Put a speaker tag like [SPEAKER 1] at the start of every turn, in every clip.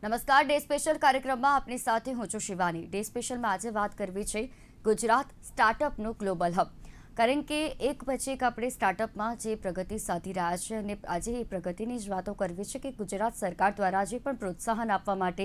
[SPEAKER 1] નમસ્કાર. Day special કાર્યક્રમમાં આપની સાથે હું છું શિવાની. ડે સ્પેશિયલમાં આજે વાત કરવી છે ગુજરાત સ્ટાર્ટઅપનું ગ્લોબલ હબ. કારણ કે એક પછી એક આપણે સ્ટાર્ટઅપમાં જે પ્રગતિ સાધી રહ્યા છે અને આજે એ પ્રગતિની જ વાતો કરવી છે કે ગુજરાત સરકાર દ્વારા જે પણ પ્રોત્સાહન આપવા માટે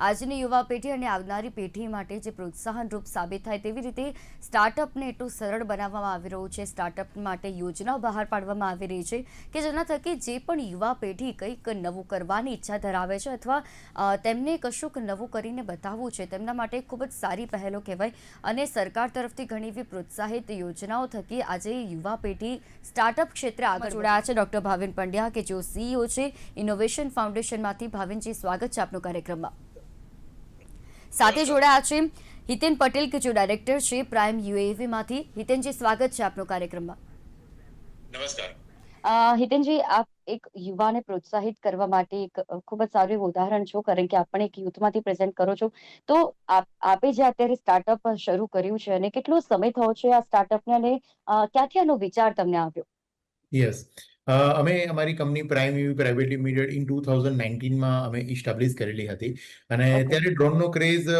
[SPEAKER 1] આજની યુવા પેઢી અને આવનારી પેઢી માટે જે પ્રોત્સાહનરૂપ સાબિત થાય તેવી રીતે સ્ટાર્ટઅપને એટલું સરળ બનાવવામાં આવી રહ્યું છે. સ્ટાર્ટઅપ માટે યોજનાઓ બહાર પાડવામાં આવી રહી છે કે જેના થકી જે પણ યુવા પેઢી કંઈક નવું કરવાની ઈચ્છા ધરાવે છે અથવા તેમને કશુંક નવું કરીને બતાવવું છે તેમના માટે ખૂબ જ સારી પહેલો કહેવાય. અને સરકાર તરફથી ઘણી એવી પ્રોત્સાહિત યોજનાઓ થકી આજે યુવા પેઢી સ્ટાર્ટઅપ ક્ષેત્રે આગળ જોડાયા છે. ડોક્ટર ભાવિન પંડ્યા કે જેઓ સીઈઓ છે ઇનોવેશન ફાઉન્ડેશનમાંથી. ભાવિનજી, સ્વાગત છે આપનું કાર્યક્રમમાં. સાથે જોડાયા છે હિતેન પટેલ કે જેઓ ડાયરેક્ટર છે પ્રાઇમ યુએવીમાંથી. હિતેનજી, સ્વાગત છે આપનું કાર્યક્રમમાં.
[SPEAKER 2] નમસ્કાર.
[SPEAKER 1] હિતેનજી, આપ એક યુવાને પ્રોત્સાહિત કરવા માટે એક ખૂબ જ સારું એવું ઉદાહરણ છો, કારણ કે આપ પણ એક યુથમાંથી પ્રેઝન્ટ કરો છો. તો આપે જે અત્યારે સ્ટાર્ટઅપ શરૂ કર્યું છે અને કેટલો સમય થયો છે આ સ્ટાર્ટઅપને, અને ક્યાંથી આનો વિચાર તમને આવ્યો?
[SPEAKER 2] યસ, અમે અમારી company prime UV private limited in 2019માં અમે ઇસ્ટાબ્લિશ કરેલી હતી. અને ત્યારે ડ્રોનનો ક્રેઝ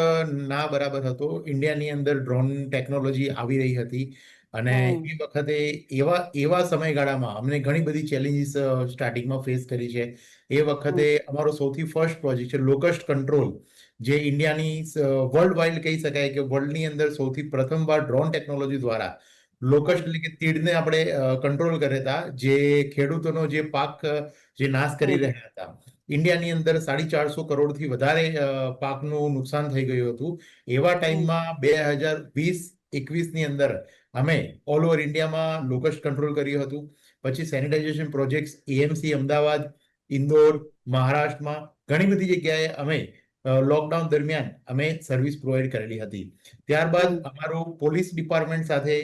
[SPEAKER 2] ના બરાબર હતો. ઇન્ડિયાની અંદર ડ્રોન ટેકનોલોજી આવી રહી હતી અને એ વખતે એવા સમયગાળામાં અમને ઘણી બધી ચેલેન્જીસ સ્ટાર્ટિંગમાં ફેસ કરી છે. એ વખતે અમારો સૌથી ફર્સ્ટ પ્રોજેક્ટ છે લોકસ્ટ કંટ્રોલ, જે ઇન્ડિયાની વર્લ્ડ વાઇડ કહી શકાય કે વર્લ્ડની અંદર સૌથી પ્રથમવાર ડ્રોન ટેકનોલોજી દ્વારા લોકસ્ટ એટલે કે તીડને આપણે કંટ્રોલ કર્યા હતા, જે ખેડૂતોનો જે પાક જે નાશ કરી રહ્યા હતા. ઇન્ડિયાની અંદર 450 કરોડથી વધારે પાકનું નુકસાન થઈ ગયું હતું. એવા ટાઈમમાં 2020-21ની અંદર અમે ઓલ ઓવર ઇન્ડિયામાં લોકસ્ટ કંટ્રોલ કર્યું હતું. પછી sanitization projects AMC Ahmedabad, Indore, મહારાષ્ટ્રમાં ઘણી બધી જગ્યાએ અમે લોકડાઉન દરમિયાન અમે સર્વિસ પ્રોવાઈડ કરેલી હતી. ત્યારબાદ અમારું પોલીસ ડિપાર્ટમેન્ટ સાથે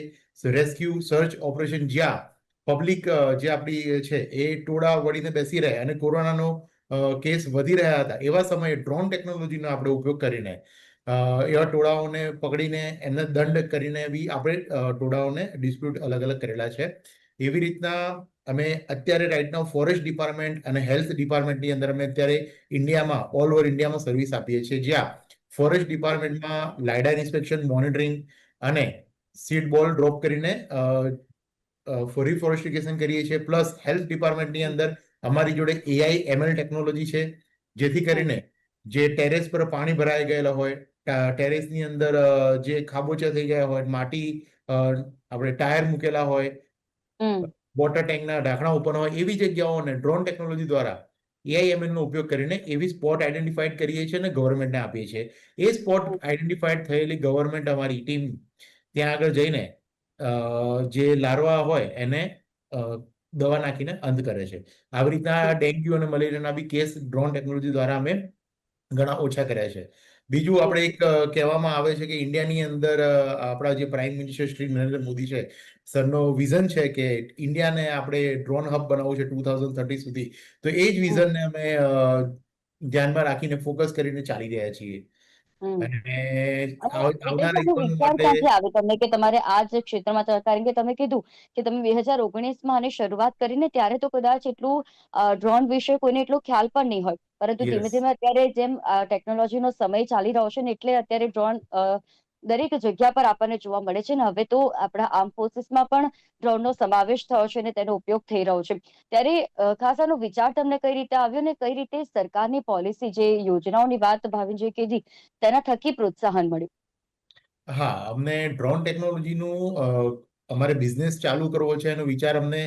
[SPEAKER 2] રેસ્ક્યુ સર્ચ ઓપરેશન, જ્યાં પબ્લિક જે આપણી છે એ ટોળા વળીને બેસી રહે અને કોરોનાનો કેસ વધી રહ્યા હતા, એવા સમયે ડ્રોન ટેકનોલોજીનો આપણે ઉપયોગ કરીને એવા ટોળાઓને પકડીને એમને દંડ કરીને બી આપણે ટોળાઓને ડિસ્પ્યુટ અલગ અલગ કરેલા છે. એવી રીતના અમે અત્યારે રાઇટ નાઉ ફોરેસ્ટ ડિપાર્ટમેન્ટ અને હેલ્થ ડિપાર્ટમેન્ટની અંદર અમે અત્યારે ઇન્ડિયામાં ઓલ ઓવર ઇન્ડિયામાં સર્વિસ આપીએ છીએ, જ્યાં ફોરેસ્ટ ડિપાર્ટમેન્ટમાં લાઇડાર ઇન્સ્પેક્શન, મોનિટરિંગ અને સીડ બોલ ડ્રોપ કરીને રિફોરેસ્ટિકેશન કરીએ છીએ. પ્લસ હેલ્થ ડિપાર્ટમેન્ટની અંદર અમારી જોડે એઆઈ એમએલ ટેકનોલોજી છે, જેથી કરીને જે ટેરેસ પર પાણી ભરાઈ ગયેલા હોય, ટેરેસની અંદર જે ખાબોચિયા થઈ ગયા હોય, માટી આપણે ટાયર મૂકેલા હોય, વોટર ટેન્કના ઢાંકણા ઉપર હોય, એવી જગ્યાઓને ડ્રોન ટેકનોલોજી દ્વારા એઆઈએમએલ નો ઉપયોગ કરીને એવી સ્પોટ આઈડેન્ટિફાઈડ કરીએ છીએ અને ગવર્મેન્ટને આપીએ છીએ. એ સ્પોટ આઈડેન્ટિફાઈડ થયેલી ગવર્મેન્ટ અમારી ટીમ ત્યાં આગળ જઈને જે લાર્વા હોય એને દવા નાખીને અંત કરે છે. આવી રીતના ડેન્ગ્યુ અને મલેરિયાના બી કેસ ડ્રોન ટેકનોલોજી દ્વારા અમે ઘણા ઓછા કર્યા છે. બીજું આપણે એક કહેવામાં આવે છે કે ઇન્ડિયાની અંદર આપણા જે પ્રાઇમ મિનિસ્ટર શ્રી નરેન્દ્ર મોદી છે, સરનો વિઝન છે કે ઇન્ડિયાને આપણે ડ્રોન હબ બનાવવું છે 2030 સુધી. તો એ જ વિઝનને અમે ધ્યાનમાં રાખીને ફોકસ કરીને ચાલી રહ્યા છીએ. અને આવનારા યુવાનો માટે
[SPEAKER 1] તમને કે તમારે આ જ ક્ષેત્રમાં, કારણ કે તમે કીધું કે તમે 2019માં આની શરૂઆત કરીને ત્યારે તો કદાચ એટલું ડ્રોન વિશે કોઈને એટલો ખ્યાલ પણ નહીં હોય, પરંતુ ધીમે ધીમે અત્યારે જેમ ટેકનોલોજીનો સમય ચાલી રહ્યો છે ને, એટલે અત્યારે ડ્રોન દરેક જગ્યા પર આપણને જોવા મળે છે ને. હવે તો આપણા આર્મ ફોર્સીસમાં પણ ડ્રોનનો સમાવેશ થયો છે અને તેનો ઉપયોગ થઈ રહ્યો છે. ત્યારે ખાસ આનો વિચાર તમને કઈ રીતે આવ્યો ને કઈ રીતે સરકારની પોલિસી, જે યોજનાઓની વાત ભાવિનજીએ કીધી, તેના થકી પ્રોત્સાહન મળ્યું?
[SPEAKER 2] હા, અમને ડ્રોન ટેકનોલોજીનું અમારે બિઝનેસ ચાલુ કરવો છે એનો વિચાર અમને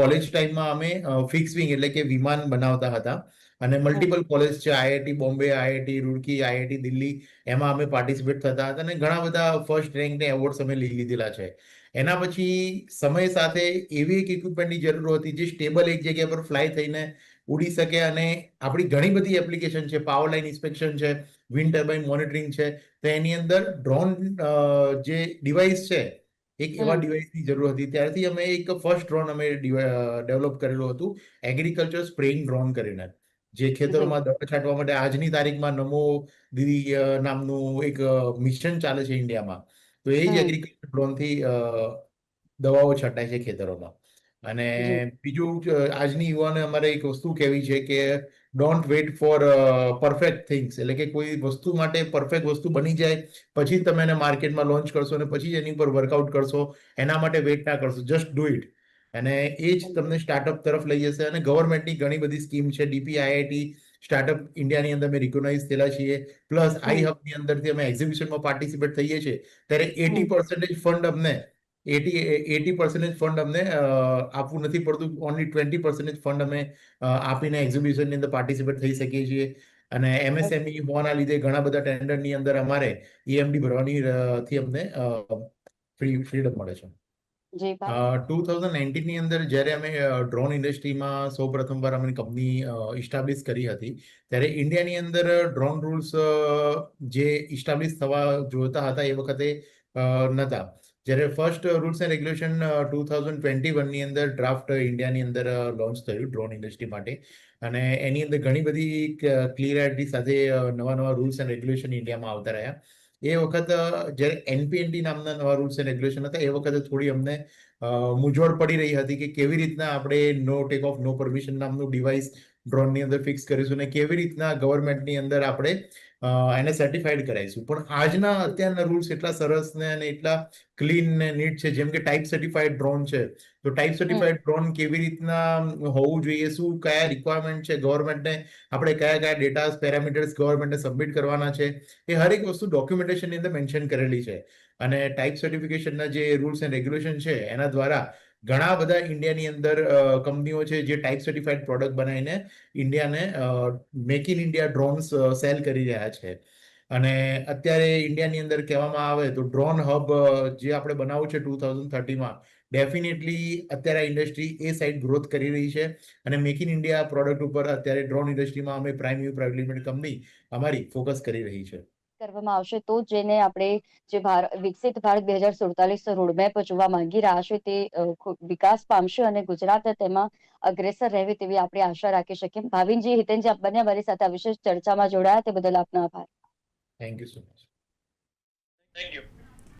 [SPEAKER 2] કોલેજ ટાઈમમાં અમે ફિક્સ વિંગ એટલે કે વિમાન બનાવતા હતા. અને મલ્ટિપલ કોલેજ છે, IIT Bombay, IIT Roorkee, IIT Delhi, એમાં અમે પાર્ટિસિપેટ થતા હતા અને ઘણા બધા ફર્સ્ટ રેન્કને એવોર્ડ્સ અમે લઈ લીધેલા છે. એના પછી સમય સાથે એવી એક ઇક્વિપમેન્ટની જરૂર હતી જે સ્ટેબલ એક જગ્યા પર ફ્લાય થઈને ઉડી શકે. અને આપણી ઘણી બધી એપ્લિકેશન છે, પાવર લાઇન ઇન્સ્પેક્શન છે, વિન્ડ ટર્બાઇન મોનિટરિંગ છે. તો એની અંદર ડ્રોન જે ડિવાઇસ છે, એક એવા ડિવાઇસની જરૂર હતી. ત્યારથી અમે એક ફર્સ્ટ ડ્રોન અમે ડેવલપ કરેલું હતું, એગ્રીકલ્ચર સ્પ્રેઇંગ ડ્રોન કરીને, જે ખેતરોમાં દવા છાંટવા માટે આજની તારીખમાં નમો દીદી નામનું એક મિશન ચાલે છે ઇન્ડિયામાં. તો એ જ એગ્રીકલ્ચર ડ્રોનથી દવાઓ છટાય છે ખેતરોમાં. અને બીજું આજની યુવાને અમારે એક વસ્તુ કહેવી છે કે don't weight four perfect things, એટલે કે કોઈ વસ્તુ માટે પરફેક્ટ વસ્તુ બની જાય પછી જ તમે એને માર્કેટમાં લોન્ચ કરશો અને પછી જ એની પર વર્કઆઉટ કરશો, એના માટે વેઇટ ના કરશો, જસ્ટ ડુ ઇટ. અને એ જ તમને સ્ટાર્ટઅપ તરફ લઈ જશે. અને ગવર્મેન્ટની ઘણી બધી સ્કીમ છે, DPIIT સ્ટાર્ટઅપ ઇન્ડિયાની અંદર અમે રિકોગ્નાઇઝ થયેલા છીએ, પ્લસ આઈ હબની અંદરથી અમે એક્ઝિબિશનમાં પાર્ટિસિપેટ થઈએ છીએ, ત્યારે 80% ફંડ અમને 80% ફંડ અમને આપવું નથી પડતું, ઓનલી 20% ફંડ અમે આપીને એક્ઝિબિશનની અંદર પાર્ટિસિપેટ થઈ શકીએ છીએ. અને MSME હોવાના લીધે ઘણા બધા ટેન્ડરની અંદર અમારે EMD ભરવાની થી અમને ફ્રીડમ મળે છે.
[SPEAKER 3] જી ભાઈ.
[SPEAKER 2] 2019 ની અંદર જ્યારે અમે ડ્રોન ઇન્ડસ્ટ્રીમાં સૌ પ્રથમવાર અમારી કંપની ઇસ્ટાબ્લિશ કરી હતી, ત્યારે ઇન્ડિયાની અંદર ડ્રોન રૂલ્સ જે ઇસ્ટાબ્લિશ થવા જોતા હતા એ વખતે નહોતા. જ્યારે ફર્સ્ટ રૂલ્સ એન્ડ રેગ્યુલેશન 2021ની અંદર ડ્રાફ્ટ ઇન્ડિયાની અંદર લોન્ચ થયું ડ્રોન ઇન્ડસ્ટ્રી માટે, અને એની અંદર ઘણી બધી ક્લિયરિટી સાથે નવા રૂલ્સ એન્ડ રેગ્યુલેશન ઇન્ડિયામાં આવતા રહ્યા. એ વખત જ્યારે NPNT નામના નવા રૂલ્સ એન્ડ રેગ્યુલેશન હતા, એ વખતે થોડી અમને મૂંઝવણ પડી રહી હતી કે કેવી રીતના આપણે નો ટેક ઓફ નો પરમિશન નામનું ડિવાઇસ ડ્રોનની અંદર ફિક્સ કરીશું અને કેવી રીતના ગવર્મેન્ટની અંદર આપણે એને સર્ટિફાઈડ કરાવીશું. પણ આજના અત્યારના રૂલ્સ એટલા સરસ ને અને એટલા ક્લીન ને નીટ છે, જેમ કે ટાઈપ સર્ટિફાઈડ ડ્રોન છે, તો ટાઈપ સર્ટિફાઈડ ડ્રોન કેવી રીતના હોવું જોઈએ, શું કયા રિક્વાયરમેન્ટ છે ગવર્મેન્ટને, આપણે કયા કયા ડેટા પેરામીટર્સ ગવર્મેન્ટને સબમિટ કરવાના છે, એ હરેક વસ્તુ ડોક્યુમેન્ટેશનની અંદર મેન્શન કરેલી છે. અને ટાઈપ સર્ટિફિકેશનના જે રૂલ્સ એન્ડ રેગ્યુલેશન છે એના દ્વારા ઘણા બધા ઇન્ડિયાની અંદર કંપનીઓ છે જે ટાઈપ સર્ટિફાઈડ પ્રોડક્ટ બનાવીને ઇન્ડિયાને make in India drones sell કરી રહ્યા છે. અને અત્યારે ઇન્ડિયાની અંદર કહેવામાં આવે તો ડ્રોન હબ જે આપણે બનાવવું છે 2030માં, ડેફિનેટલી અત્યારે આ ઇન્ડસ્ટ્રી એ સાઈડ ગ્રોથ કરી રહી છે. અને મેક ઇન ઇન્ડિયા પ્રોડક્ટ ઉપર અત્યારે ડ્રોન ઇન્ડસ્ટ્રીમાં અમે પ્રાઇમ પ્રાઇવેટ લિમિટેડ કંપની અમારી ફોકસ કરી રહી છે.
[SPEAKER 3] કરવામાં આવશે તો જેને આપણે જે વિકસિત ભારત 2047 રોડમેપ જોવા માંગી રહ્યા છે તે વિકાસ પામશે અને ગુજરાત તેમાં અગ્રેસર રહેવી તેવી આપણે આશા રાખી શકીએ. ભાવિનજી, હિતેનજી, આપ બંને મારી સાથે આ વિશેષ ચર્ચામાં જોડાયા તે બદલ આપનો આભાર.
[SPEAKER 2] Thank you so much.
[SPEAKER 4] Thank you.